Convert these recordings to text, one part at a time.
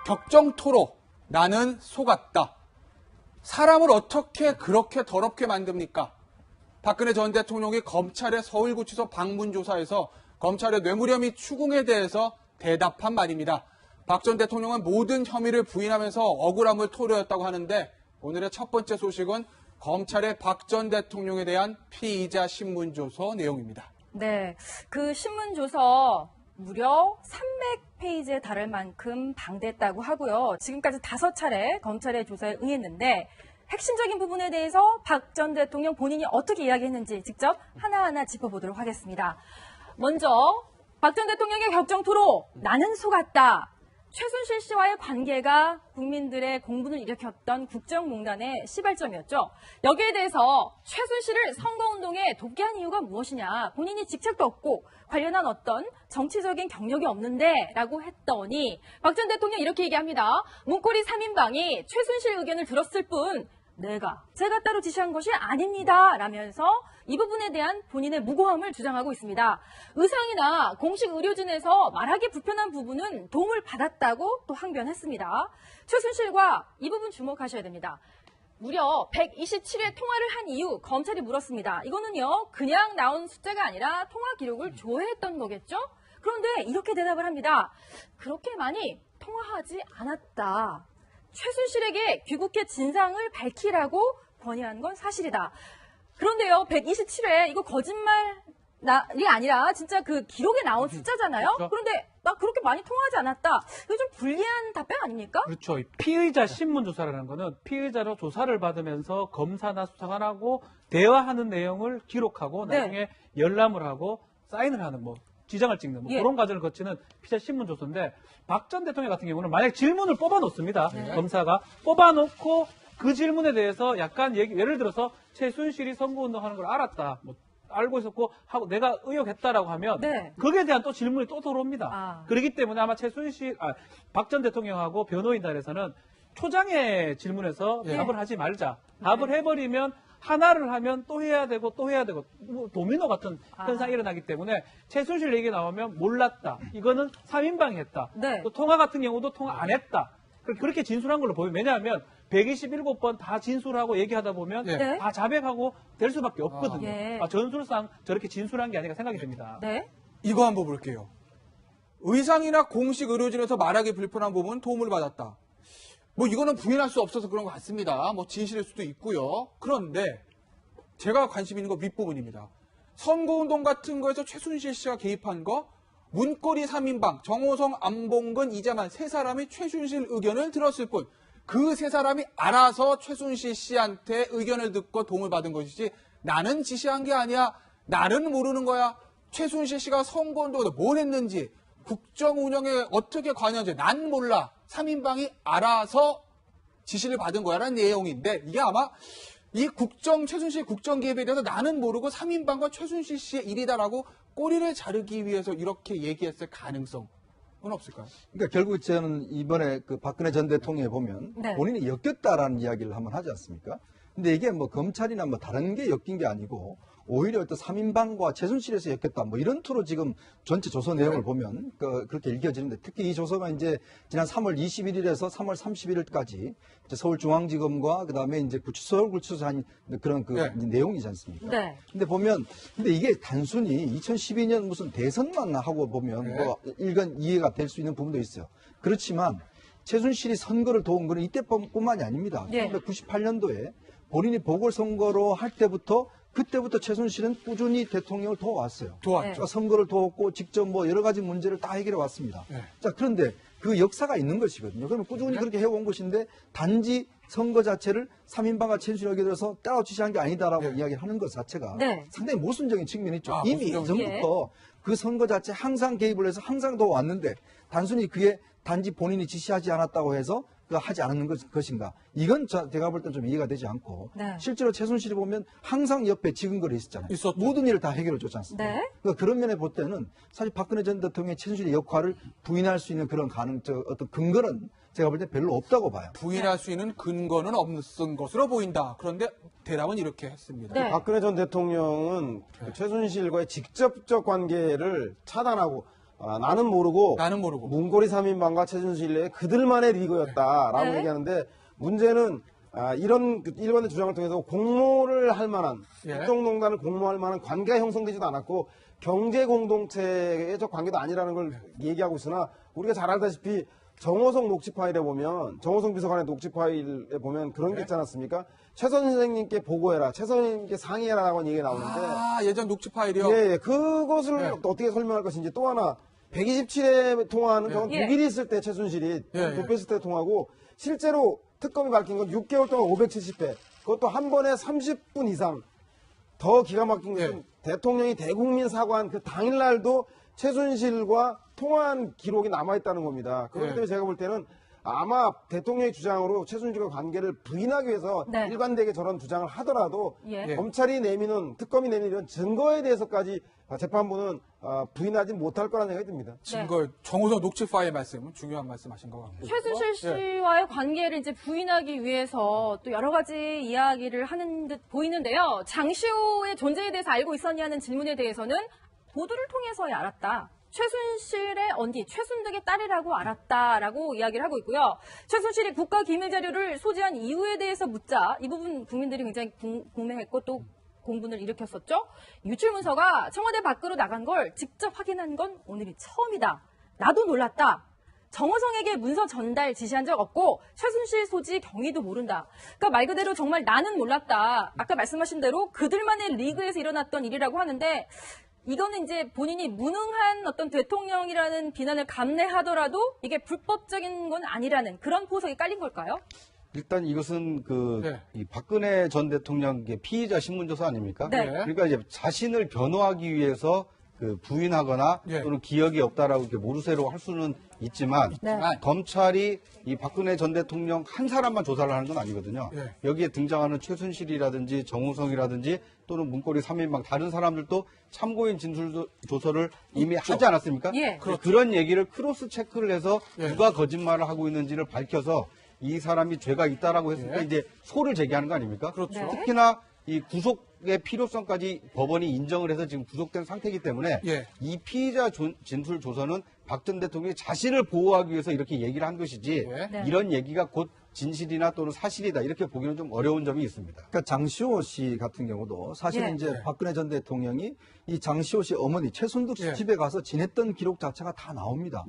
격정토록 나는 속았다. 사람을 어떻게 그렇게 더럽게 만듭니까? 박근혜 전 대통령이 검찰의 서울구치소 방문조사에서 검찰의 뇌물혐의 및 추궁에 대해서 대답한 말입니다. 박 전 대통령은 모든 혐의를 부인하면서 억울함을 토로했다고 하는데 오늘의 첫 번째 소식은 검찰의 박 전 대통령에 대한 피의자 신문조서 내용입니다. 네, 그 신문조서 무려 300페이지에 달할 만큼 방대했다고 하고요. 지금까지 5차례 검찰의 조사에 응했는데 핵심적인 부분에 대해서 박 전 대통령 본인이 어떻게 이야기했는지 직접 하나하나 짚어보도록 하겠습니다. 먼저 박 전 대통령의 격정토로 나는 속았다. 최순실 씨와의 관계가 국민들의 공분을 일으켰던 국정농단의 시발점이었죠. 여기에 대해서 최순실을 선거운동에 돕게 한 이유가 무엇이냐. 본인이 직책도 없고 관련한 어떤 정치적인 경력이 없는데 라고 했더니 박 전 대통령 이렇게 얘기합니다. 문고리 3인방이 최순실 의견을 들었을 뿐 제가 따로 지시한 것이 아닙니다. 라면서 이 부분에 대한 본인의 무고함을 주장하고 있습니다. 의상이나 공식 의료진에서 말하기 불편한 부분은 도움을 받았다고 또 항변했습니다. 최순실과 이 부분 주목하셔야 됩니다. 무려 127회 통화를 한 이유 검찰이 물었습니다. 이거는요 그냥 나온 숫자가 아니라 통화 기록을 조회했던 거겠죠? 그런데 이렇게 대답을 합니다. 그렇게 많이 통화하지 않았다. 최순실에게 귀국해 진상을 밝히라고 건의한 건 사실이다. 그런데요, 127회 이거 거짓말이 아니라 진짜 그 기록에 나온 숫자잖아요. 그렇죠. 그런데 나 그렇게 많이 통화하지 않았다. 이거 좀 불리한 답변 아닙니까? 그렇죠. 피의자 신문조사라는 거는 피의자로 조사를 받으면서 검사나 수사관하고 대화하는 내용을 기록하고 나중에 열람을 하고 사인을 하는 지장을 찍는 그런 과정을 거치는 피의자 신문조사인데 박 전 대통령 같은 경우는 만약 질문을 뽑아놓습니다. 검사가 뽑아놓고 그 질문에 대해서 약간 예를 들어서 최순실이 선거운동하는 걸 알았다. 알고 있었고 하고 내가 의혹했다라고 하면 거기에 대한 또 질문이 또 들어옵니다. 그렇기 때문에 아마 박 전 대통령하고 변호인단에서는 초장의 질문에서 답을 하지 말자. 답을 해버리면 하나를 하면 또 해야 되고 또 해야 되고 도미노 같은 현상이 일어나기 때문에 최순실 얘기 나오면 몰랐다. 이거는 3인방이 했다. 또 통화 같은 경우도 통화 안 했다. 그렇게 진술한 걸로 보여요. 왜냐하면 127번 다 진술하고 얘기하다 보면 다 자백하고 될 수밖에 없거든요. 전술상 저렇게 진술한 게 아닌가 생각이 듭니다. 이거 한번 볼게요. 의상이나 공식 의료진에서 말하기 불편한 부분 도움을 받았다. 이거는 부인할 수 없어서 그런 것 같습니다. 진실일 수도 있고요. 그런데 제가 관심 있는 거 윗부분입니다. 선거운동 같은 거에서 최순실 씨가 개입한 거 문고리 3인방 정호성, 안봉근, 이재만 3사람이 최순실 의견을 들었을 뿐 그 3사람이 알아서 최순실 씨한테 의견을 듣고 도움을 받은 것이지 나는 지시한 게 아니야. 나는 모르는 거야. 최순실 씨가 선거운동에서 뭘 했는지 국정 운영에 어떻게 관여한지 난 몰라. 3인방이 알아서 지시를 받은 거야라는 내용인데 이게 아마 이 최순실 국정 개입에 대해서 나는 모르고 3인방과 최순실 씨의 일이다라고 꼬리를 자르기 위해서 이렇게 얘기했을 가능성은 없을까요? 그러니까 결국 저는 이번에 그 박근혜 전 대통령에 보면 본인이 엮였다라는 이야기를 한번 하지 않습니까? 근데 이게 검찰이나 다른 게 엮인 게 아니고 오히려 또 3인방과 최순실에서 엮였다. 이런 투로 지금 전체 조서 내용을 보면 그렇게 읽혀지는데 특히 이 조서가 이제 지난 3월 21일에서 3월 31일까지 서울중앙지검과 그다음에 이제 서울구치소에서 한 그런 내용이지 않습니까? 근데 이게 단순히 2012년 무슨 대선만 하고 보면 일간 이해가 될 수 있는 부분도 있어요. 그렇지만 최순실이 선거를 도운 거는 이때뿐만이 아닙니다. 1998년도에 본인이 보궐선거로 할 때부터 그때부터 최순실은 꾸준히 대통령을 도와왔어요. 그러니까 선거를 도왔고 직접 여러 가지 문제를 다 해결해 왔습니다. 자, 그런데 그 역사가 있는 것이거든요. 그러면 꾸준히 그렇게 해온 것인데 단지 선거 자체를 3인방과 최순실에게 들어서 따로 지시한 게 아니다라고 이야기를 하는 것 자체가 상당히 모순적인 측면이 있죠. 이미 전부터 그 선거 자체 항상 개입을 해서 항상 도와왔는데 단순히 그게 단지 본인이 지시하지 않았다고 해서 하지 않는 것인가. 이건 제가 볼 땐 좀 이해가 되지 않고 실제로 최순실이 보면 항상 옆에 지근거리 있었잖아요. 모든 일을 다 해결해 줬지 않습니까? 그러니까 그런 면에 볼 때는 사실 박근혜 전 대통령의 최순실의 역할을 부인할 수 있는 그런 어떤 근거는 제가 볼 때 별로 없다고 봐요. 부인할 수 있는 근거는 없는 것으로 보인다. 그런데 대답은 이렇게 했습니다. 박근혜 전 대통령은 최순실과의 직접적 관계를 차단하고 나는 모르고 문고리 3인방과 최순실의 그들만의 리그였다라고 네. 얘기하는데 문제는 이런 일반의 주장을 통해서 공모를 할 만한 예. 국정농단을 공모할 만한 관계가 형성되지도 않았고 경제 공동체적 관계도 아니라는 걸 얘기하고 있으나 우리가 잘 알다시피 정호성 녹취 파일에 보면 정호성 비서관의 녹취 파일에 보면 그런 게 있지 않았습니까? 최 선생님께 보고해라, 최 선생님께 상의해라라고 하는 얘기가 나오는데 예전 녹취 파일이요? 예, 그것을 예. 어떻게 설명할 것인지 또 하나 127회 통화하는 건 예. 6일 있을 때 최순실이 예. 도쿄했을 때 통하고 실제로 특검이 밝힌 건 6개월 동안 570회 그것도 한 번에 30분 이상 더 기가 막힌 것은 예. 대통령이 대국민 사과한 그 당일날도 최순실과 통화한 기록이 남아있다는 겁니다. 그렇기 예. 때문에 제가 볼 때는 아마 대통령의 주장으로 최순실과 관계를 부인하기 위해서 네. 일관되게 저런 주장을 하더라도 예. 예. 검찰이 내미는 특검이 내미는 이런 증거에 대해서까지 재판부는 부인하지 못할 거라는 생각이 듭니다. 증거 정호성 녹취 파일 말씀 중요한 말씀하신 것 같고요. 최순실 씨와의 관계를 이제 부인하기 위해서 또 여러 가지 이야기를 하는 듯 보이는데요. 장시호의 존재에 대해서 알고 있었냐는 질문에 대해서는 보도를 통해서야 알았다. 최순실의 언니, 최순득의 딸이라고 알았다라고 이야기를 하고 있고요. 최순실이 국가 기밀 자료를 소지한 이유에 대해서 묻자 이 부분 국민들이 굉장히 궁금했고 또 공분을 일으켰었죠. 유출 문서가 청와대 밖으로 나간 걸 직접 확인한 건 오늘이 처음이다. 나도 놀랐다. 정호성에게 문서 전달 지시한 적 없고 최순실 소지 경위도 모른다. 그러니까 말 그대로 정말 나는 몰랐다. 아까 말씀하신 대로 그들만의 리그에서 일어났던 일이라고 하는데 이거는 이제 본인이 무능한 어떤 대통령이라는 비난을 감내하더라도 이게 불법적인 건 아니라는 그런 포석이 깔린 걸까요? 일단 이것은 네. 이 박근혜 전 대통령의 피의자 신문조사 아닙니까? 네. 그러니까 이제 자신을 변호하기 위해서 부인하거나 예. 또는 기억이 없다라고 이렇게 모르쇠로 할 수는 있지만 네. 검찰이 이 박근혜 전 대통령 한 사람만 조사를 하는 건 아니거든요. 예. 여기에 등장하는 최순실이라든지 정우성이라든지 또는 문고리 3인방 다른 사람들도 참고인 진술 조서를 이미 하지 않았습니까? 예. 그런 얘기를 크로스 체크를 해서 예. 누가 거짓말을 하고 있는지를 밝혀서 이 사람이 죄가 있다라고 했을 때 예. 이제 소를 제기하는 거 아닙니까? 그렇죠. 네. 특히나 이 구속의 필요성까지 법원이 인정을 해서 지금 구속된 상태이기 때문에 예. 이 피의자 진술 조서는 박 전 대통령이 자신을 보호하기 위해서 이렇게 얘기를 한 것이지 예. 네. 이런 얘기가 곧 진실이나 또는 사실이다 이렇게 보기는 좀 어려운 점이 있습니다. 그러니까 장시호 씨 같은 경우도 사실은 예. 이제 박근혜 전 대통령이 이 장시호 씨 어머니 최순득 씨 예. 집에 가서 지냈던 기록 자체가 다 나옵니다.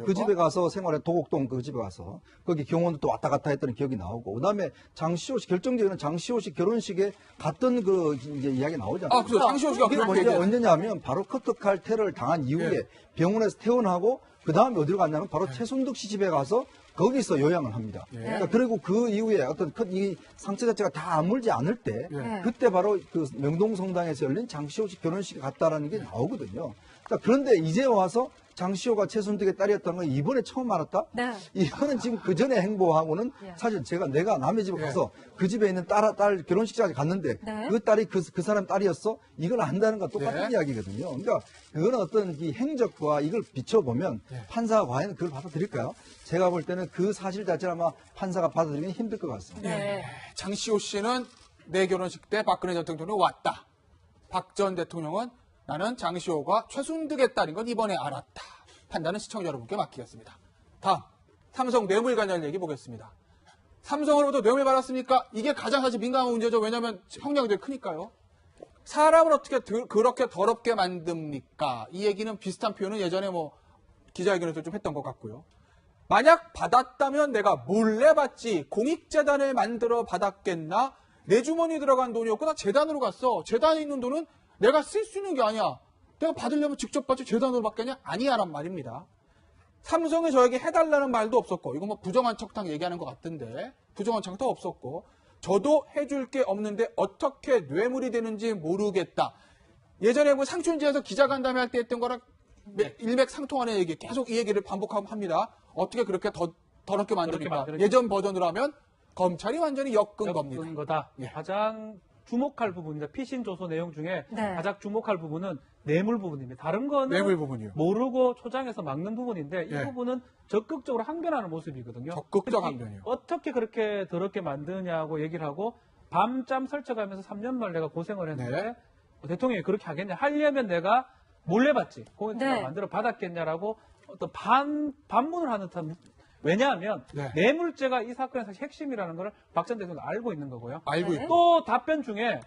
그 집에 가서 생활해 도곡동 그 집에 가서 거기 경호원도 또 왔다 갔다 했던 기억이 나오고 그다음에 장시호 씨 결정적인 장시호 씨 결혼식에 갔던 그 이제 이야기 나오잖아요. 그래서 장시호 씨가 이게 그렇게 먼저 얘기했- 언제냐면 바로 커터칼 테러를 당한 이후에 예. 병원에서 퇴원하고 그 다음에 어디로 갔냐면 바로 최순득 씨 집에 가서 거기서 요양을 합니다. 예. 그러니까 그리고 그 이후에 어떤 이 상처 자체가 다 아물지 않을 때 예. 그때 바로 그 명동성당에서 열린 장시호 씨 결혼식에 갔다라는 게 나오거든요. 그러니까 그런데 이제 와서 장시호가 최순득의 딸이었다는 건 이번에 처음 알았다? 네. 이거는 지금 그 전에 행보하고는 예. 사실 내가 남의 집에 예. 가서 그 집에 있는 딸 결혼식장에 갔는데 네. 그 딸이 그 사람 딸이었어? 이걸 안다는 건 똑같은 네. 이야기거든요. 그러니까 그거는 어떤 이 행적과 이걸 비춰보면 판사가 과연 그걸 받아들일까요? 제가 볼 때는 그 사실 자체를 아마 판사가 받아들이긴 힘들 것 같습니다. 네. 장시호 씨는 내 결혼식 때 박근혜 전 대통령이 왔다. 박 전 대통령은 나는 장시호가 최순득의 딸인 건 이번에 알았다. 판단은 시청자 여러분께 맡기겠습니다. 다음, 삼성 뇌물 관련 얘기 보겠습니다. 삼성으로부터 뇌물 받았습니까? 이게 가장 사실 민감한 문제죠. 왜냐하면 형량이 되게 크니까요. 사람을 어떻게 그렇게 더럽게 만듭니까? 이 얘기는 비슷한 표현은 예전에 기자회견에서 좀 했던 것 같고요. 만약 받았다면 내가 몰래 받지 공익재단을 만들어 받았겠나? 내 주머니에 들어간 돈이었고 나 재단으로 갔어. 재단에 있는 돈은 내가 쓸 수 있는 게 아니야. 내가 받으려면 직접 받지 재단으로 받겠냐? 아니야란 말입니다. 삼성이 저에게 해달라는 말도 없었고 이거 부정한 척당 얘기하는 것 같던데 부정한 척도 없었고 저도 해줄 게 없는데 어떻게 뇌물이 되는지 모르겠다. 예전에 상춘지에서 기자간담회 할 때 했던 거랑 일맥상통하는 얘기 계속 이 얘기를 반복하고 합니다. 어떻게 그렇게 더럽게 만듭니까? 예전 버전으로 하면 검찰이 완전히 엮은 겁니다. 거다. 예. 가장 주목할 부분입니다. 피신 조서 내용 중에 네. 가장 주목할 부분은 뇌물 부분입니다. 다른 거는 뇌물 부분이요. 모르고 초장해서 막는 부분인데 예. 이 부분은 적극적으로 항변하는 모습이거든요. 적극적 특히 항변이요. 어떻게 그렇게 더럽게 만드냐고 얘기를 하고 밤잠 설쳐가면서 3년 말 내가 고생을 했는데 네. 대통령이 그렇게 하겠냐. 하려면 내가 몰래 받지 공익제보를 네. 만들어 받았겠냐라고 어떤 반문을 하는 듯한. 왜냐하면 네. 뇌물죄가 이 사건의 사실 핵심이라는 걸 박 전 대통령 알고 있는 거고요. 알고 네. 있고. 또 답변 중에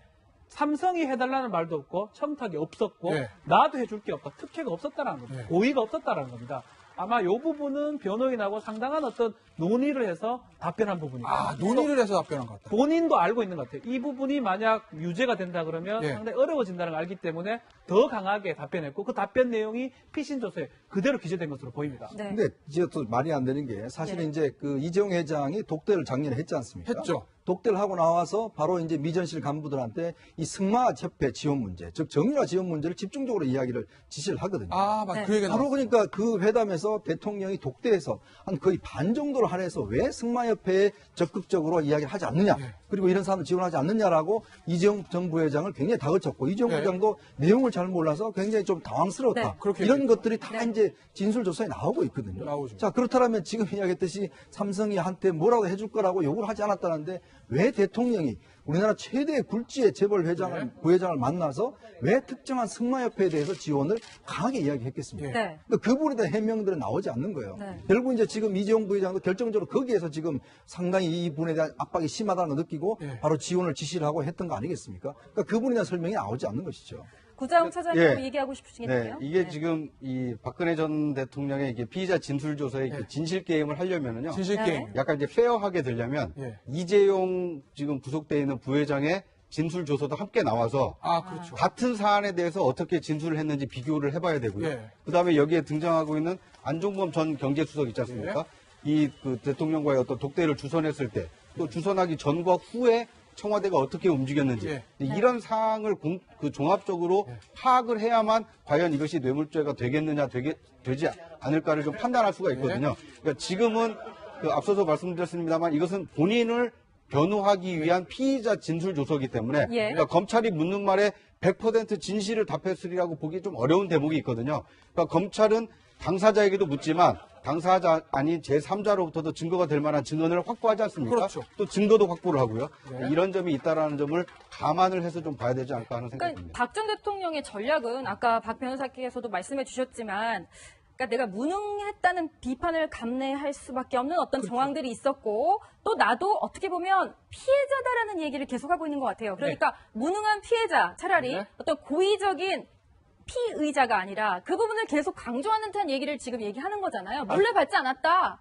삼성이 해달라는 말도 없고 청탁이 없었고 네. 나도 해줄 게 없다. 특혜가 없었다라는 겁니다. 네. 고의가 없었다라는 겁니다. 아마 이 부분은 변호인하고 상당한 어떤 논의를 해서 답변한 부분이에요. 아, 논의를 해서 답변한 것 같다. 본인도 알고 있는 것 같아요. 이 부분이 만약 유죄가 된다 그러면 네. 상당히 어려워진다는 걸 알기 때문에 더 강하게 답변했고 그 답변 내용이 피신 조서에 그대로 기재된 것으로 보입니다. 네. 근데 이제 또 말이 안 되는 게 사실은 네. 이제 그 이재용 회장이 독대를 작년에 했지 않습니까? 했죠. 독대를 하고 나와서 바로 이제 미전실 간부들한테 이 승마협회 지원 문제, 즉 정유라 지원 문제를 집중적으로 이야기를 지시를 하거든요. 아, 맞아. 네. 그 얘기 바로 나왔어. 그러니까 그 회담에서 대통령이 독대해서 한 거의 반 정도를 할애해서 왜 승마협회에 적극적으로 이야기를 하지 않느냐, 네. 그리고 이런 사람을 지원하지 않느냐라고 이재용 전 부회장을 굉장히 다그쳤고 이재용 네. 부회장도 내용을 잘 몰라서 굉장히 좀 당황스러웠다. 네. 그렇게 이런 얘기했죠. 것들이 다 이제 진술조서에 나오고 있거든요. 나오죠. 자, 그렇다면 지금 이야기했듯이 삼성이 한테 뭐라도 해줄 거라고 요구를 하지 않았다는데 왜 대통령이 우리나라 최대의 굴지의 재벌 회장을, 네. 부회장을 만나서 왜 특정한 승마협회에 대해서 지원을 강하게 이야기했겠습니까? 네. 그러니까 그 부분에 대한 해명들은 나오지 않는 거예요. 네. 결국 이제 지금 이재용 부회장도 결정적으로 거기에서 지금 상당히 이 부분에 대한 압박이 심하다는 걸 느끼고 네. 바로 지원을 지시를 하고 했던 거 아니겠습니까? 그러니까 그 부분에 대한 설명이 나오지 않는 것이죠. 구자영 차장님 예. 얘기하고 싶으시겠네요. 네, 이게 네. 지금 이 박근혜 전 대통령의 이게 피의자 진술 조서의 네. 그 진실 게임을 하려면은요. 진실 네. 게임. 약간 이제 페어하게 되려면 예. 이재용 지금 구속돼 있는 부회장의 진술 조서도 함께 나와서 아, 그렇죠. 같은 사안에 대해서 어떻게 진술을 했는지 비교를 해봐야 되고요. 예. 그다음에 여기에 등장하고 있는 안종범 전 경제수석 있지 않습니까? 이 그 대통령과의 어떤 독대를 주선했을 때 또 주선하기 전과 후에 청와대가 어떻게 움직였는지 예. 이런 사항을 종합적으로 파악을 해야만 과연 이것이 뇌물죄가 되겠느냐 되지 않을까를 좀 판단할 수가 있거든요. 그러니까 지금은 그 앞서서 말씀드렸습니다만 이것은 본인을 변호하기 위한 피의자 진술 조서이기 때문에 예. 그러니까 검찰이 묻는 말에 100% 진실을 답했으리라고 보기 좀 어려운 대목이 있거든요. 그러니까 검찰은 당사자에게도 묻지만 당사자 아닌 제3자로부터도 증거가 될 만한 증언을 확보하지 않습니까? 그렇죠. 또 증거도 확보를 하고요. 네. 이런 점이 있다라는 점을 감안을 해서 좀 봐야 되지 않을까 하는 생각이 그러니까 듭니다. 박 전 대통령의 전략은 아까 박 변호사께서도 말씀해 주셨지만 그러니까 내가 무능했다는 비판을 감내할 수밖에 없는 어떤 그렇죠. 정황들이 있었고 또 나도 어떻게 보면 피해자다라는 얘기를 계속하고 있는 것 같아요. 그러니까 무능한 피해자 차라리 네. 어떤 고의적인 피의자가 아니라 그 부분을 계속 강조하는 듯한 얘기를 지금 얘기하는 거잖아요. 몰래 받지 않았다.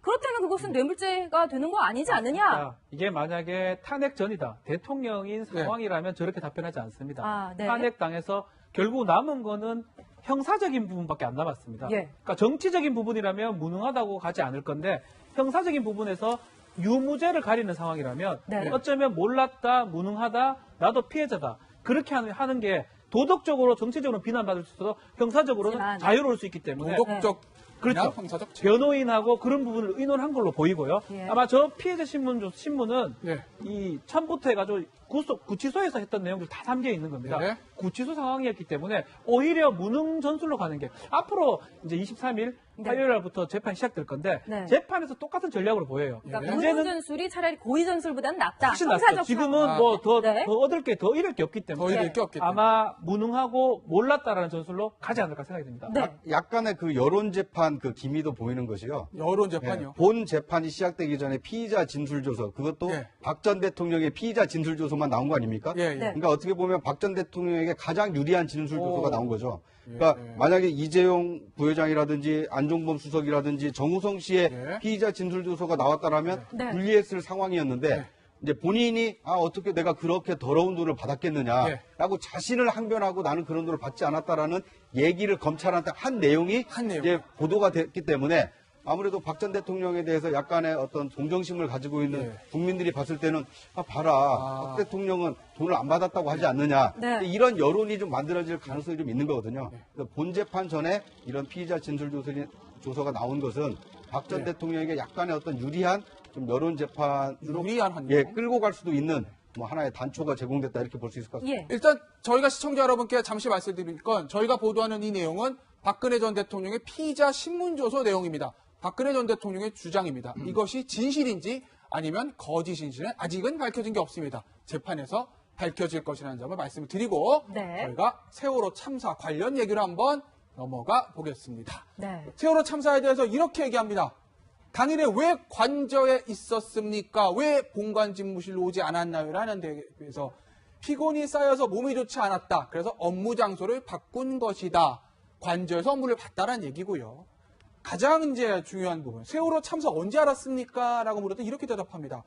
그렇다면 그것은 뇌물죄가 되는 거 아니지 않느냐? 자, 이게 만약에 탄핵 전이다. 대통령인 상황이라면 저렇게 답변하지 않습니다. 아, 네. 탄핵당해서 결국 남은 거는 형사적인 부분밖에 안 남았습니다. 예. 그러니까 정치적인 부분이라면 무능하다고 가지 않을 건데 형사적인 부분에서 유무죄를 가리는 상황이라면 네. 어쩌면 몰랐다, 무능하다, 나도 피해자다. 그렇게 하는 게 도덕적으로 정치적으로 비난받을 수 있어서 형사적으로는 하지만 자유로울 수 있기 때문에 도덕적, 그렇죠. 형사적. 변호인하고 그런 부분을 의논한 걸로 보이고요. 예. 아마 저 피해자 신문은 네. 이 처음부터 해가지고 구치소에서 했던 내용들 다 담겨 있는 겁니다. 네. 구치소 상황이었기 때문에 오히려 무능 전술로 가는 게 앞으로 이제 23일 네. 화요일 날부터 재판이 시작될 건데 네. 재판에서 똑같은 전략으로 보여요. 그러니까 네. 무능 문제는 전술이 차라리 고의 전술보다는 낫다. 훨씬 낫죠. 형사적 지금은 아. 뭐 더 네. 얻을 게 더 잃을 게 없기 더 때문에 잃을 게 없기 때문에. 아마 무능하고 몰랐다라는 전술로 가지 않을까 생각이 듭니다. 네. 약간의 그 여론 재판 그 기미도 보이는 것이요. 여론 재판이요. 예, 본 재판이 시작되기 전에 피의자 진술 조서 그것도 예. 박 전 대통령의 피의자 진술 조서만 나온 거 아닙니까? 예, 예. 네. 그러니까 어떻게 보면 박 전 대통령에게 가장 유리한 진술 조서가 오. 나온 거죠. 그러니까 예. 만약에 이재용 부회장이라든지 안종범 수석이라든지 정우성 씨의 예. 피의자 진술 조서가 나왔다라면 네. 불리했을 상황이었는데 네. 이제 본인이 어떻게 내가 그렇게 더러운 돈을 받았겠느냐라고 자신을 항변하고 나는 그런 돈을 받지 않았다라는 얘기를 검찰한테 한 내용이 한 내용. 이제 보도가 됐기 때문에 아무래도 박 전 대통령에 대해서 약간의 어떤 동정심을 가지고 있는 네. 국민들이 봤을 때는 박 대통령은 돈을 안 받았다고 하지 않느냐 네. 이런 여론이 좀 만들어질 가능성이 좀 있는 거거든요. 네. 그래서 본 재판 전에 이런 피의자 진술 조서가 나온 것은 박 전 네. 대통령에게 약간의 어떤 유리한 좀 여론 재판으로 유리한 한 예, 내용. 끌고 갈 수도 있는 뭐 하나의 단초가 제공됐다 이렇게 볼 수 있을 것 같습니다. 예. 일단 저희가 시청자 여러분께 잠시 말씀드릴 건 저희가 보도하는 이 내용은 박근혜 전 대통령의 피의자 신문조서 내용입니다. 박근혜 전 대통령의 주장입니다. 이것이 진실인지 아니면 거짓인지는 아직은 밝혀진 게 없습니다. 재판에서 밝혀질 것이라는 점을 말씀을 드리고 네. 저희가 세월호 참사 관련 얘기를 한번 넘어가 보겠습니다. 네. 세월호 참사에 대해서 이렇게 얘기합니다. 당일에 왜 관저에 있었습니까? 왜 본관 집무실로 오지 않았나요? 라는 데에 대해서 피곤이 쌓여서 몸이 좋지 않았다. 그래서 업무 장소를 바꾼 것이다. 관저에서 업무를 봤다라는 얘기고요. 가장 이제 중요한 부분, 세월호 참사 언제 알았습니까? 라고 물었더니 이렇게 대답합니다.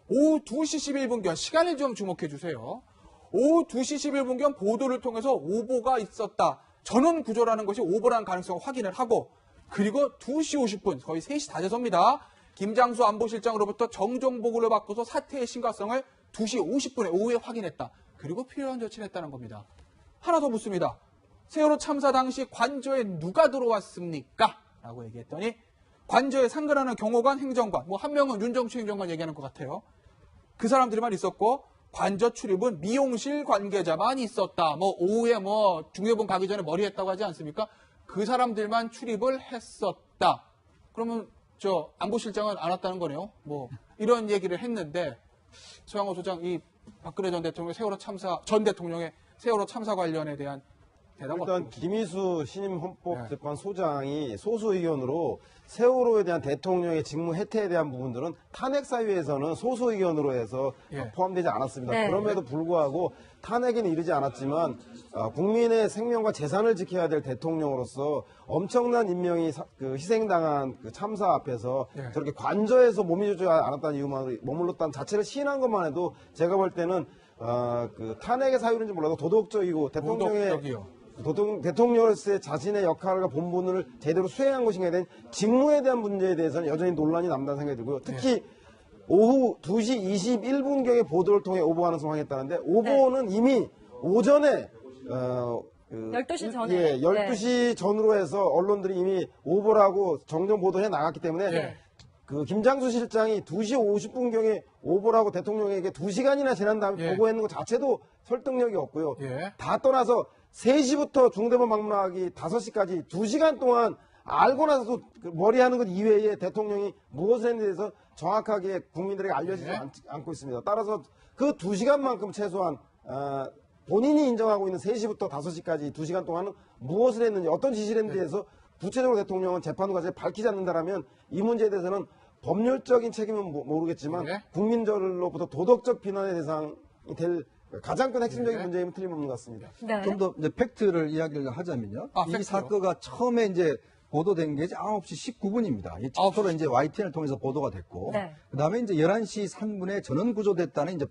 오후 2시 11분경, 시간을 좀 주목해 주세요. 오후 2시 11분경 보도를 통해서 오보가 있었다. 전원 구조라는 것이 오보라는 가능성을 확인을 하고, 그리고 2시 50분, 거의 3시 다 돼서입니다. 김장수 안보실장으로부터 정정 보고를 받고서 사태의 심각성을 2시 50분에 오후에 확인했다. 그리고 필요한 조치를 했다는 겁니다. 하나 더 묻습니다. 세월호 참사 당시 관저에 누가 들어왔습니까? 라고 얘기했더니 관저에 상근하는 경호관, 행정관, 뭐 한 명은 윤정추 행정관 얘기하는 것 같아요. 그 사람들만 있었고 관저 출입은 미용실 관계자만 있었다. 뭐 오후에 뭐 중대본 가기 전에 머리 했다고 하지 않습니까? 그 사람들만 출입을 했었다. 그러면 저 안보실장은 안 왔다는 거네요. 뭐 이런 얘기를 했는데 서양호 소장, 이 박근혜 전 대통령 세월호 참사, 전 대통령의 세월호 참사 관련에 대한 대답 일단 어떻게 김희수 신임 헌법재판소장이 소수 의견으로 세월호에 대한 대통령의 직무 혜택에 대한 부분들은 탄핵 사유에서는 소수 의견으로 해서 예. 포함되지 않았습니다. 네. 그럼에도 불구하고 탄핵에는 이르지 않았지만 국민의 생명과 재산을 지켜야 될 대통령으로서 엄청난 인명이 희생당한 그 참사 앞에서 예. 저렇게 관저에서 몸이 좋지 않았다는 이유만 머물렀다는 자체를 시인한 것만 해도 제가 볼 때는 그 탄핵의 사유인지 몰라도 도덕적이고 대통령으로서의 자신의 역할과 본분을 제대로 수행한 것인가에 대한 직무에 대한 문제에 대해서는 여전히 논란이 남다는 생각이 들고요. 특히 오후 2시 21분경에 보도를 통해 오보 가능성을 확인했다는데 오보는 이미 오전에 12시 전에. 예, 12시 전으로 해서 언론들이 이미 오보라고 정정 보도해 나갔기 때문에 네. 그 김장수 실장이 2시 50분경에 오보라고 대통령에게 2시간이나 지난 다음에 예. 보고했는 것 자체도 설득력이 없고요. 예. 다 떠나서 3시부터 중대본 방문하기 5시까지 2시간 동안 알고 나서도 그 머리하는 것 이외에 대통령이 무엇을 했는지에 대해서 정확하게 국민들에게 알려지지 예. 않고 있습니다. 따라서 그 2시간만큼 최소한 본인이 인정하고 있는 3시부터 5시까지 2시간 동안은 무엇을 했는지 어떤 지시를 했는지에 대해서 구체적으로 대통령은 재판 과정에 밝히지 않는다라면 이 문제에 대해서는 법률적인 책임은 모르겠지만 예. 국민들로부터 도덕적 비난의 대상이 될 가장 큰 핵심적인 예. 문제임은 틀림없는 것 같습니다. 네. 좀 더 이제 팩트를 이야기를 하자면요. 이 팩트요? 사건가 처음에 이제 보도된 게 이제 9시 19분입니다. 이 처음으로 이제 YTN을 통해서 보도가 됐고, 네. 그다음에 이제 11시 3분에 전원 구조됐다는 이제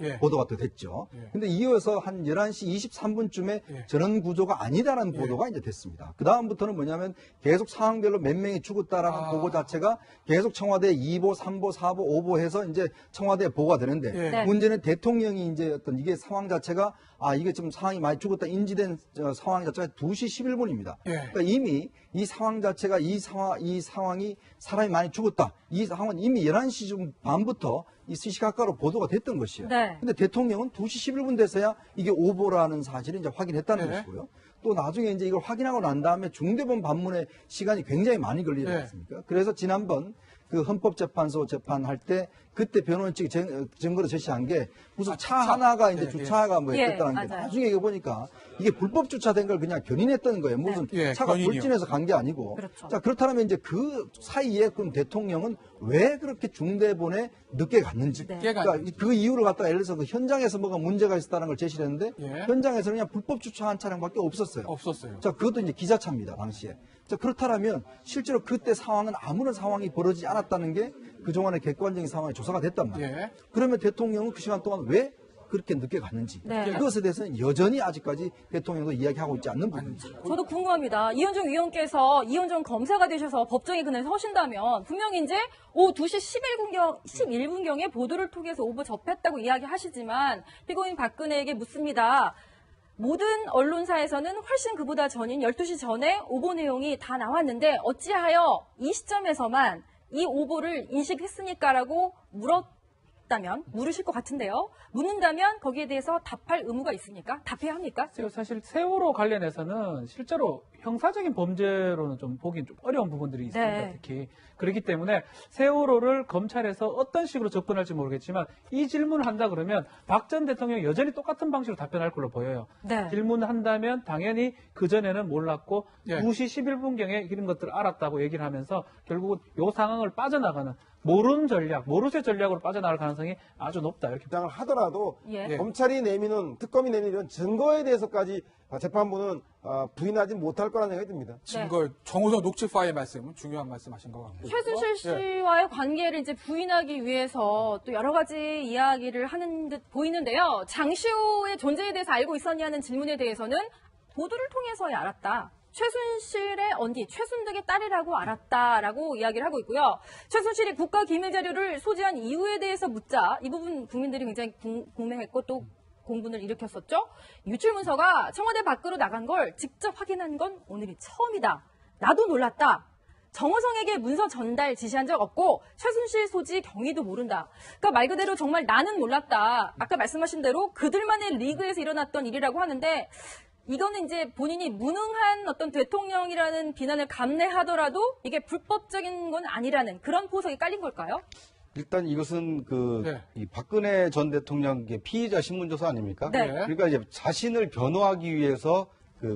예. 보도가 또 됐죠. 예. 근데 이어서 한 11시 23분쯤에 예. 전원 구조가 아니다라는 보도가 이제 됐습니다. 그다음부터는 뭐냐면 계속 상황별로 몇 명이 죽었다라는 보고 자체가 계속 청와대 2보, 3보, 4보, 5보 해서 이제 청와대에 보고가 되는데 예. 네. 문제는 대통령이 이제 어떤 이게 상황 자체가 이게 좀 상황이 많이 죽었다 인지된 상황 자체가 2시 11분입니다. 예. 그러니까 이미 이 상황 자체가 이 상황이 사람이 많이 죽었다. 이 상황은 이미 11시 좀 반부터 이 시각가로 보도가 됐던 것이에요. 네. 근데 대통령은 2시 11분 돼서야 이게 오보라는 사실을 이제 확인했다는 네. 것이고요. 또 나중에 이제 이걸 확인하고 난 다음에 중대본 반문에 시간이 굉장히 많이 걸리지 네. 않습니까? 그래서 지난번 그 헌법재판소 재판할 때 그때 변호인 측이 증거로 제시한 게 무슨 차 하나가 이제 예, 주차가 뭐 예, 했다는 게 맞아요. 나중에 이거 보니까 이게 불법 주차된 걸 그냥 견인했던 거예요. 무슨 예, 차가 견인이요. 돌진해서 간 게 아니고. 그렇죠. 자, 그렇다면 이제 그 사이에 그럼 대통령은 왜 그렇게 중대본에 늦게 갔는지. 네. 그러니까 그 이유를 갖다가 예를 들어서 그 현장에서 뭐가 문제가 있었다는 걸 제시를 했는데 예. 현장에서는 그냥 불법 주차한 차량밖에 없었어요. 없었어요. 자, 그것도 이제 기자차입니다, 당시에. 자, 그렇다면 실제로 그때 상황은 아무런 상황이 벌어지지 않았다는 게 그동안의 객관적인 상황이 조사가 됐단 말이에요. 예. 그러면 대통령은 그 시간 동안 왜 그렇게 늦게 갔는지 네. 그것에 대해서는 여전히 아직까지 대통령도 이야기하고 있지 않는 부분이죠. 저도 궁금합니다. 이현정 위원께서 이현정 검사가 되셔서 법정에 그날 서신다면 분명히 이제 오후 2시 11분경에 보도를 통해서 오보 접했다고 이야기하시지만 피고인 박근혜에게 묻습니다. 모든 언론사에서는 훨씬 그보다 전인 12시 전에 오보 내용이 다 나왔는데 어찌하여 이 시점에서만 이 오보를 인식했습니까라고 물으실 것 같은데요. 묻는다면 거기에 대해서 답할 의무가 있습니까? 답해야 합니까? 사실 세월호 관련해서는 실제로 형사적인 범죄로는 좀 보기는 좀 어려운 부분들이 있습니다. 네. 특히 그렇기 때문에 세월호를 검찰에서 어떤 식으로 접근할지 모르겠지만 이 질문을 한다 그러면 박 전 대통령이 여전히 똑같은 방식으로 답변할 걸로 보여요. 네. 질문한다면 당연히 그전에는 몰랐고 예. 2시 11분경에 이런 것들을 알았다고 얘기를 하면서 결국은 이 상황을 빠져나가는 모르는 전략, 모르쇠 전략으로 빠져나갈 가능성이 아주 높다. 이렇게 주장을 하더라도 예. 검찰이 내미는 특검이 내미는 이런 증거에 대해서까지 재판부는 부인하지 못할 거라는 생각이 듭니다. 증거 정호성 녹취 파일 말씀 중요한 말씀하신 것 같고. 최순실 씨와의 관계를 이제 부인하기 위해서 또 여러 가지 이야기를 하는 듯 보이는데요. 장시호의 존재에 대해서 알고 있었냐는 질문에 대해서는 보도를 통해서야 알았다. 최순실의 언니, 최순득의 딸이라고 알았다라고 이야기를 하고 있고요. 최순실이 국가 기밀 자료를 소지한 이유에 대해서 묻자 이 부분 국민들이 굉장히 궁금했고 또 공분을 일으켰었죠. 유출 문서가 청와대 밖으로 나간 걸 직접 확인한 건 오늘이 처음이다. 나도 놀랐다. 정호성에게 문서 전달 지시한 적 없고 최순실 소지 경위도 모른다. 그러니까 말 그대로 정말 나는 몰랐다. 아까 말씀하신 대로 그들만의 리그에서 일어났던 일이라고 하는데 이거는 이제 본인이 무능한 어떤 대통령이라는 비난을 감내하더라도 이게 불법적인 건 아니라는 그런 포석이 깔린 걸까요? 일단 이것은 네. 이 박근혜 전 대통령의 피의자 신문조사 아닙니까? 네. 그러니까 이제 자신을 변호하기 위해서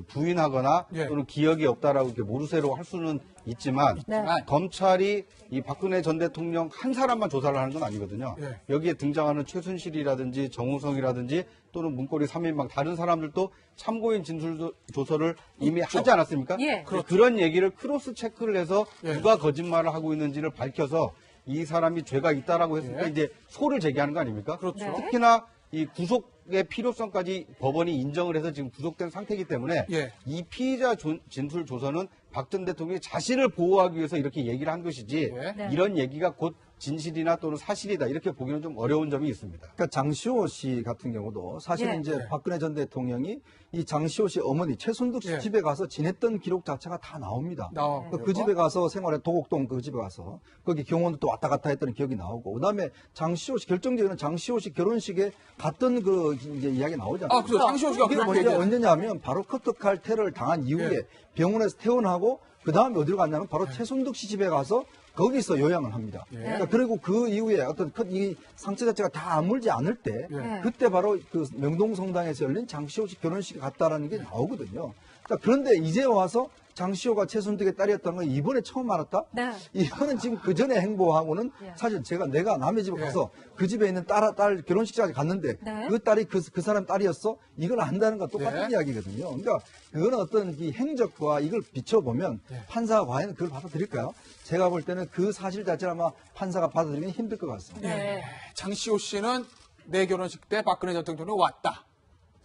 부인하거나 예. 또는 기억이 없다라고 이렇게 모르쇠로 할 수는 있지만 네. 검찰이 이 박근혜 전 대통령 한 사람만 조사를 하는 건 아니거든요. 예. 여기에 등장하는 최순실이라든지 정우성이라든지 또는 문고리 3인방 다른 사람들도 참고인 진술 조서를 이미 하지 않았습니까? 예. 그런 얘기를 크로스 체크를 해서 예. 누가 거짓말을 하고 있는지를 밝혀서 이 사람이 죄가 있다라고 했을 때 예. 이제 소를 제기하는 거 아닙니까? 그렇죠. 네. 특히나 이 구속의 필요성까지 법원이 인정을 해서 지금 구속된 상태이기 때문에 예. 이 피의자 진술 조서는 박 전 대통령이 자신을 보호하기 위해서 이렇게 얘기를 한 것이지 예. 네. 이런 얘기가 곧 진실이나 또는 사실이다 이렇게 보기는 좀 어려운 점이 있습니다. 그러니까 장시호 씨 같은 경우도 사실은 예. 이제 예. 박근혜 전 대통령이 이 장시호 씨 어머니 최순득 씨 예. 집에 가서 지냈던 기록 자체가 다 나옵니다. 나오고. 그 집에 가서 생활해 도곡동 그 집에 가서 거기 경호원도 또 왔다 갔다 했던 기억이 나오고 그다음에 장시호 씨 결정적인 장시호 씨 결혼식에 갔던 그 이제 이야기 나오지 않습니까? 그래서 장시호 씨가 그게 그렇게 먼저 얘기했어요. 언제냐면 바로 커터칼 테러를 당한 이후에 예. 병원에서 퇴원하고 그 다음에 어디로 갔냐면 바로 최순득 씨 집에 가서 거기서 요양을 합니다. 예. 그러니까 그리고 그 이후에 어떤 이 상처 자체가 다 아물지 않을 때 예. 그때 바로 그 명동성당에서 열린 장시호 씨 결혼식에 갔다라는 게 나오거든요. 그런데 이제 와서 장시호가 최순득의 딸이었다는 건 이번에 처음 알았다? 네. 이거는 지금 그 전에 행보하고는 예. 사실 내가 남의 집에 가서 그 집에 있는 딸 결혼식장에 갔는데 네. 그 딸이 그 사람 딸이었어? 이걸 안다는 건 똑같은 예. 이야기거든요. 그러니까 그거는 어떤 이 행적과 이걸 비춰보면 판사가 과연 그걸 받아들일까요? 제가 볼 때는 그 사실 자체를 아마 판사가 받아들이기 힘들 것 같습니다. 네. 장시호 씨는 내 결혼식 때 박근혜 전 대통령이 왔다.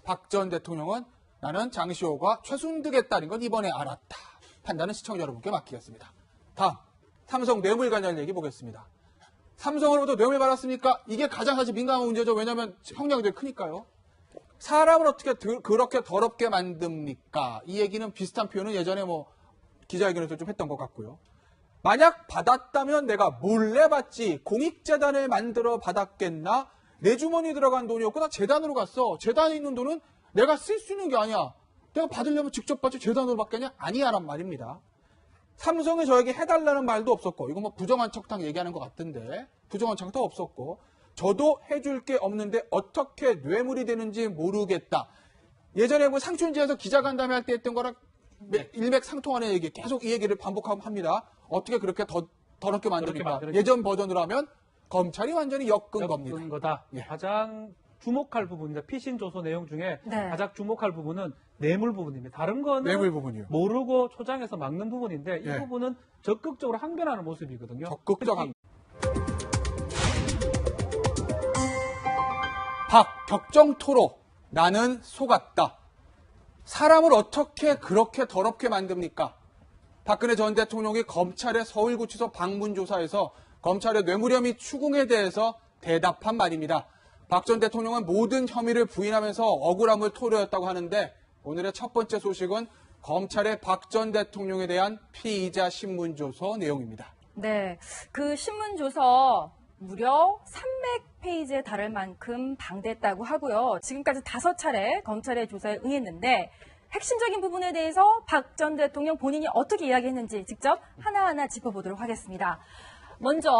박 전 대통령은 나는 장시호가 최순득의 딸인 건 이번에 알았다. 판단은 시청자 여러분께 맡기겠습니다. 다음, 삼성 뇌물 관련 얘기 보겠습니다. 삼성으로부터 뇌물 받았습니까? 이게 가장 사실 민감한 문제죠. 왜냐하면 형량이 되게 크니까요. 사람을 어떻게 그렇게 더럽게 만듭니까? 이 얘기는 비슷한 표현은 예전에 기자회견에서 좀 했던 것 같고요. 만약 받았다면 내가 몰래 받지 공익재단을 만들어 받았겠나? 내 주머니에 들어간 돈이었고 나 재단으로 갔어. 재단에 있는 돈은 내가 쓸 수 있는 게 아니야. 내가 받으려면 직접 받지 재단으로 받겠냐? 아니야란 말입니다. 삼성이 저에게 해달라는 말도 없었고 이거 부정한 척탕 얘기하는 것 같은데 부정한 척도 없었고 저도 해줄 게 없는데 어떻게 뇌물이 되는지 모르겠다. 예전에 상춘지에서 기자간담회 할 때 했던 거랑 일맥상통하는 얘기 계속 이 얘기를 반복하고 합니다. 어떻게 그렇게 더럽게 만듭니까? 예전 버전으로 하면 검찰이 완전히 엮은 겁니다. 거다. 예. 가장 주목할 부분입니다. 피신 조서 내용 중에 네. 가장 주목할 부분은 뇌물 부분입니다. 다른 거는 뇌물 부분이요. 모르고 초장해서 막는 부분인데 예. 이 부분은 적극적으로 항변하는 모습이거든요. 적극적인 격정토로 나는 속았다. 사람을 어떻게 그렇게 더럽게 만듭니까? 박근혜 전 대통령이 검찰의 서울구치소 방문조사에서 검찰의 뇌물 혐의 추궁에 대해서 대답한 말입니다. 박 전 대통령은 모든 혐의를 부인하면서 억울함을 토로했다고 하는데 오늘의 첫 번째 소식은 검찰의 박 전 대통령에 대한 피의자 신문조서 내용입니다. 네. 그 신문조서 무려 300페이지에 달할 만큼 방대했다고 하고요. 지금까지 5차례 검찰의 조사에 응했는데 핵심적인 부분에 대해서 박 전 대통령 본인이 어떻게 이야기했는지 직접 하나하나 짚어보도록 하겠습니다. 먼저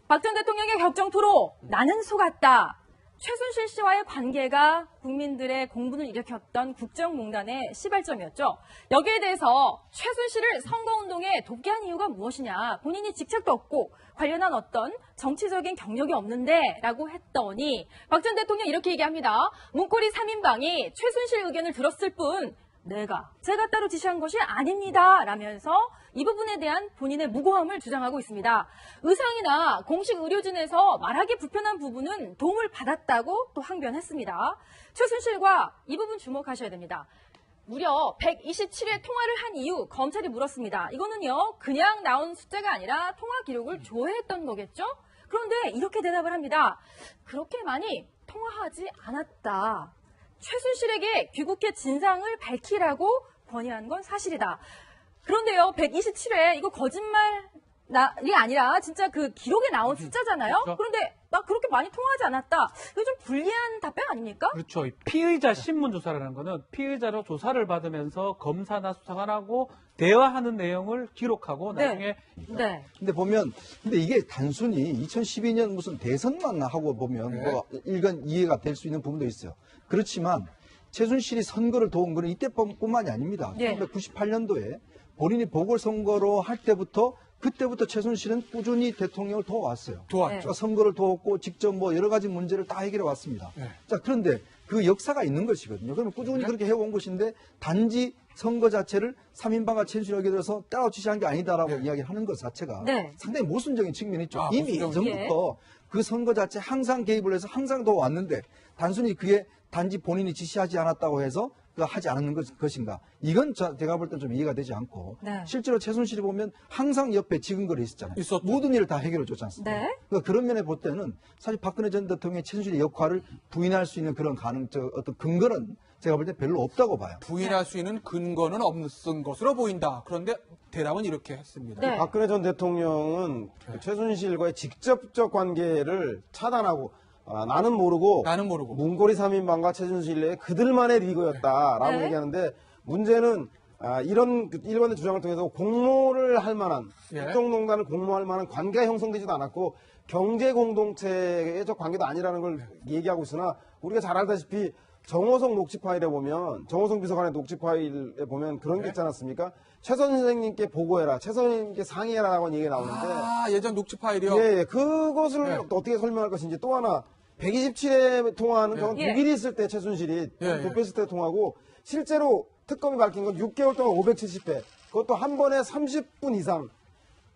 박 전 대통령의 격정 토로 나는 속았다. 최순실 씨와의 관계가 국민들의 공분을 일으켰던 국정농단의 시발점이었죠. 여기에 대해서 최순실을 선거운동에 돕게 한 이유가 무엇이냐. 본인이 직책도 없고 관련한 어떤 정치적인 경력이 없는데 라고 했더니 박 전 대통령 이렇게 얘기합니다. 문고리 3인방이 최순실 의견을 들었을 뿐 제가 따로 지시한 것이 아닙니다. 라면서 이 부분에 대한 본인의 무고함을 주장하고 있습니다. 의상이나 공식 의료진에서 말하기 불편한 부분은 도움을 받았다고 또 항변했습니다. 최순실과 이 부분 주목하셔야 됩니다. 무려 127회 통화를 한 이유 검찰이 물었습니다. 이거는요 그냥 나온 숫자가 아니라 통화 기록을 조회했던 거겠죠? 그런데 이렇게 대답을 합니다. 그렇게 많이 통화하지 않았다. 최순실에게 귀국해 진상을 밝히라고 건의한 건 사실이다. 그런데요, 127회 이거 거짓말이 아니라 진짜 그 기록에 나온 숫자잖아요. 그렇죠. 그런데 나 그렇게 많이 통화하지 않았다. 이거 좀 불리한 답변 아닙니까? 그렇죠. 이 피의자 신문 조사라는 거는 피의자로 조사를 받으면서 검사나 수사관하고 대화하는 내용을 기록하고 나중에 네. 근데 이게 단순히 2012년 무슨 대선만 하고 보면 뭐 일간 이해가 될 수 있는 부분도 있어요. 그렇지만 최순실이 선거를 도운 거는 이때뿐만이 아닙니다. 네. 1998년도에 본인이 보궐선거로 할 때부터 그때부터 최순실은 꾸준히 대통령을 도와왔어요. 도왔죠. 그러니까 선거를 도왔고 직접 뭐 여러 가지 문제를 다 해결해 왔습니다. 네. 자, 그런데 그 역사가 있는 것이거든요. 그러면 꾸준히 그렇게 해온 것인데 단지 선거 자체를 3인방과 최순실에게 들어서 따로 지시한 게 아니다라고 이야기를 하는 것 자체가 네. 상당히 모순적인 측면이 있죠. 아, 이미 모순적인 예전부터 그 선거 자체 항상 개입을 해서 항상 도왔는데 단순히 그게 단지 본인이 지시하지 않았다고 해서 하지 않는 것인가. 이건 제가 볼 땐 좀 이해가 되지 않고 네. 실제로 최순실이 보면 항상 옆에 지근거리 있었잖아요. 있었죠. 모든 일을 다 해결해 줬지 않습니까? 네. 그러니까 그런 면에 볼 때는 사실 박근혜 전 대통령의 최순실의 역할을 부인할 수 있는 그런 어떤 근거는 제가 볼 때 별로 없다고 봐요. 부인할 수 있는 근거는 없는 것으로 보인다. 그런데 대답은 이렇게 했습니다. 네. 박근혜 전 대통령은 그 최순실과의 직접적 관계를 차단하고 나는 모르고 문고리 3인방과 최순실의 그들만의 리그였다라고 네. 얘기하는데 문제는 이런 일관된 주장을 통해서 공모를 할 만한 국정농단을 공모할 만한 관계가 형성되지도 않았고 경제 공동체의 관계도 아니라는 걸 얘기하고 있으나 우리가 잘 알다시피 정호성 녹취 파일에 보면 정호성 비서관의 녹취 파일에 보면 그런 게 있지 않았습니까? 최 선생님께 보고해라, 최 선생님께 상의해라라고 얘기가 나오는데 예전 녹취 파일이요? 예, 그것을 어떻게 설명할 것인지 또 하나 127회 통화하는 경우는 6일이 있을 때 최순실이 도피했을 때 통하고 실제로 특검이 밝힌 건 6개월 동안 570회 그것도 한 번에 30분 이상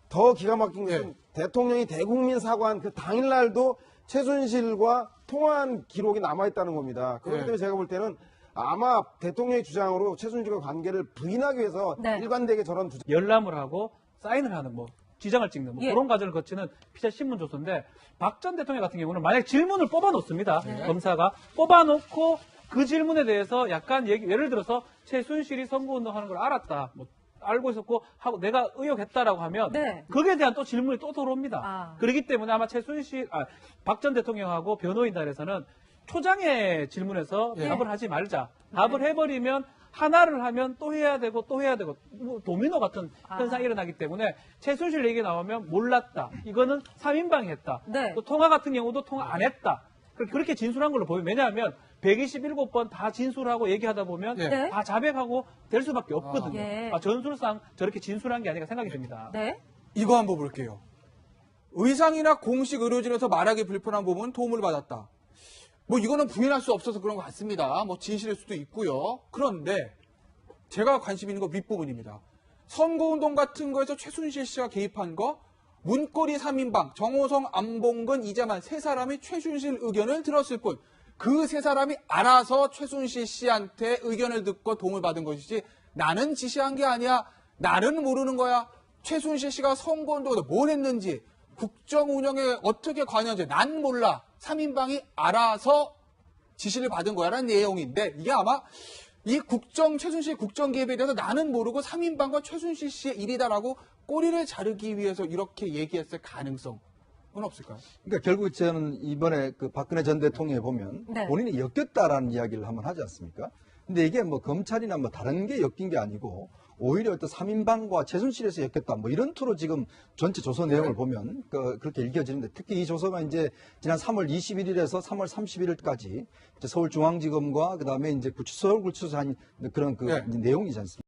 더 기가 막힌 것은 대통령이 대국민 사과한 그 당일날도 최순실과 통화한 기록이 남아있다는 겁니다. 그렇기 때문에 제가 볼 때는 아마 대통령의 주장으로 최순실과 관계를 부인하기 위해서 일관되게 저런 주장 열람을 하고 사인을 하는 뭐 지장을 찍는 뭐 그런 과정을 거치는 피의자 신문 조서인데 박 전 대통령 같은 경우는 만약 질문을 뽑아놓습니다. 검사가 뽑아놓고 그 질문에 대해서 약간 예를 들어서 최순실이 선거운동하는 걸 알았다. 뭐 알고 있었고 하고 내가 의혹했다라고 하면 거기에 대한 또 질문이 또 들어옵니다. 그렇기 때문에 아마 박 전 대통령하고 변호인단에서는 초장의 질문에서 답을 하지 말자. 답을 해버리면 하나를 하면 또 해야 되고 또 해야 되고 뭐 도미노 같은 현상이 일어나기 때문에 최순실 얘기 나오면 몰랐다. 이거는 3인방이 했다. 또 통화 같은 경우도 통화 안 했다. 그렇게 진술한 걸로 보여요. 왜냐하면 127번 다 진술하고 얘기하다 보면 다 자백하고 될 수밖에 없거든요. 전술상 저렇게 진술한 게 아닌가 생각이 듭니다. 이거 한번 볼게요. 의상이나 공식 의료진에서 말하기 불편한 부분 도움을 받았다. 뭐 이거는 부인할 수 없어서 그런 것 같습니다. 뭐 진실일 수도 있고요. 그런데 제가 관심 있는 거 윗부분입니다. 선거운동 같은 거에서 최순실 씨가 개입한 거 문고리 3인방 정호성, 안봉근, 이재만 세 사람이 최순실 의견을 들었을 뿐 그 세 사람이 알아서 최순실 씨한테 의견을 듣고 도움을 받은 것이지 나는 지시한 게 아니야. 나는 모르는 거야. 최순실 씨가 선거운동에서 뭘 했는지 국정 운영에 어떻게 관여한지 난 몰라. 3인방이 알아서 지시를 받은 거야라는 내용인데 이게 아마 이 최순실 국정 개입에 대해서 나는 모르고 3인방과 최순실 씨의 일이다라고 꼬리를 자르기 위해서 이렇게 얘기했을 가능성은 없을까요? 그러니까 결국 저는 이번에 그 박근혜 전 대통령에 보면 본인이 엮였다라는 이야기를 한번 하지 않습니까? 근데 이게 뭐 검찰이나 뭐 다른 게 엮인 게 아니고 오히려 어떤 3인방과 최순실에서 엮였다 뭐 이런 투로 지금 전체 조서 내용을 보면 그렇게 읽혀지는데 특히 이 조서가 이제 지난 3월 21일에서 3월 31일까지 서울중앙지검과 그다음에 이제 서울구치소에 한 그런 그 네. 내용이지 않습니까?